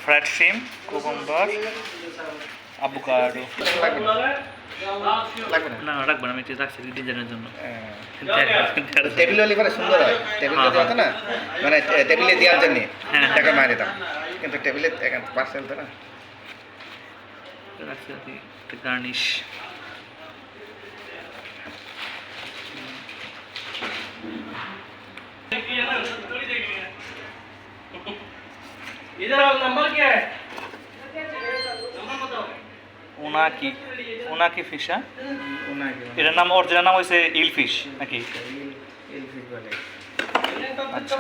Fried শিম, cucumber, avocado. লাগবে না? না রাখবো না, আমি একটু রাখছি ডিজাইনের জন্য। টেবিল লিভারে সুন্দর হয়, টেবিলে দেওয়া তো না, মানে টেবিলে দেওয়ার জন্য টাকা মার দিতাম, কিন্তু টেবিলে পার্সেল তো না। রাখছি আর কি একটা গার্নিশ। ওনাকি, ওনাকি ফিশ, হ্যাঁ এটার নাম, অরিজিনাল নাম হয়েছে ইল ফিশ নাকি? আচ্ছা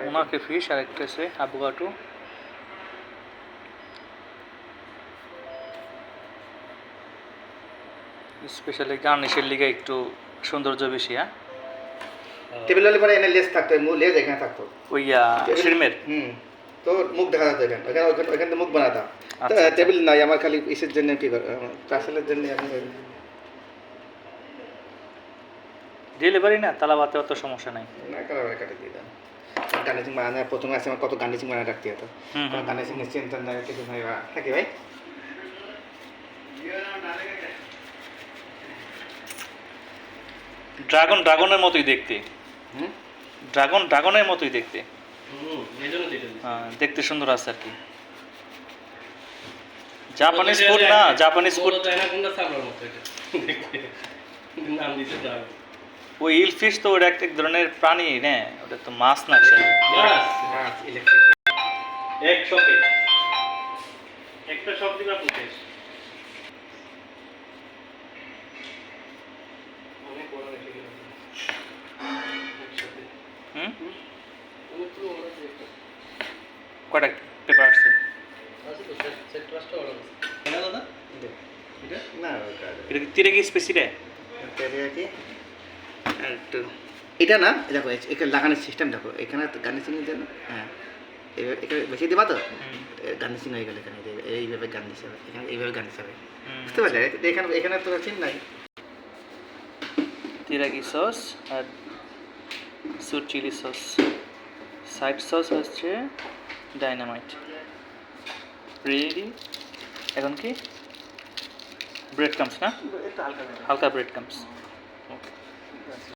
ওনাকে ফিশ, আর একটা আছে আভোকাডো। স্পেশালি গার্নিশের লিগে একটু সৌন্দর্য বেশি। হ্যাঁ টেবিল লিভারে এনে লেজ থাকতো, লেজ এখানে থাকতো ওই শিরমের। তো মুখ দেখা যেত এখানে, ওখানে মুখ বানাতাম। টেবিল নাই আমার, খালি ইসের জন্য কি পার্সেলের জন্য আমি ডেলিভারি না, তালাবাতে অত সমস্যা নাই। না কালার কাটে দিতাম। গার্নিশিং বানানো প্রথমে আছে আমার, কত গার্নিশিং বানানো রাখতে হতো। গার্নিশিং এর চিন্তা নাই, কিছু নাই নাকি ভাই? ড্রাগনের মতোই দেখতে। ড্রাগনের মতোই দেখতে। হ্যাঁ দেখতে সুন্দর আছে আর কি। জাপানিজ ফুড না, জাপানিজ ফুড। ওই ইল ফিশ তো ওটা এক ধরনের প্রাণী না, ওটা তো মাছ না। একটা শপ দিবা পুলিশ। কয়টা পেপার আসছে? এটা কি স্পেসিটা? এটা না, দেখো এখানে লাগানোর সিস্টেম দেখো, এখানে গার্নিশিংয়ের জন্য, হ্যাঁ এখানে বেশি দেবা তো গার্নিশিং হয়ে গেলে এখানে এইভাবে গার্নিশ হবে, এখানে এইভাবে গার্নিশ হবে, বুঝতে পারলে? এখানে এখানে তো চিন নাই। তেরাকি সস আর sweet chilli sauce, side sauce হচ্ছে ডাইনামাইট। রেডি। এখন কি ব্রেড ক্রাম্পস না, হালকা ব্রেড ক্রাম্পস।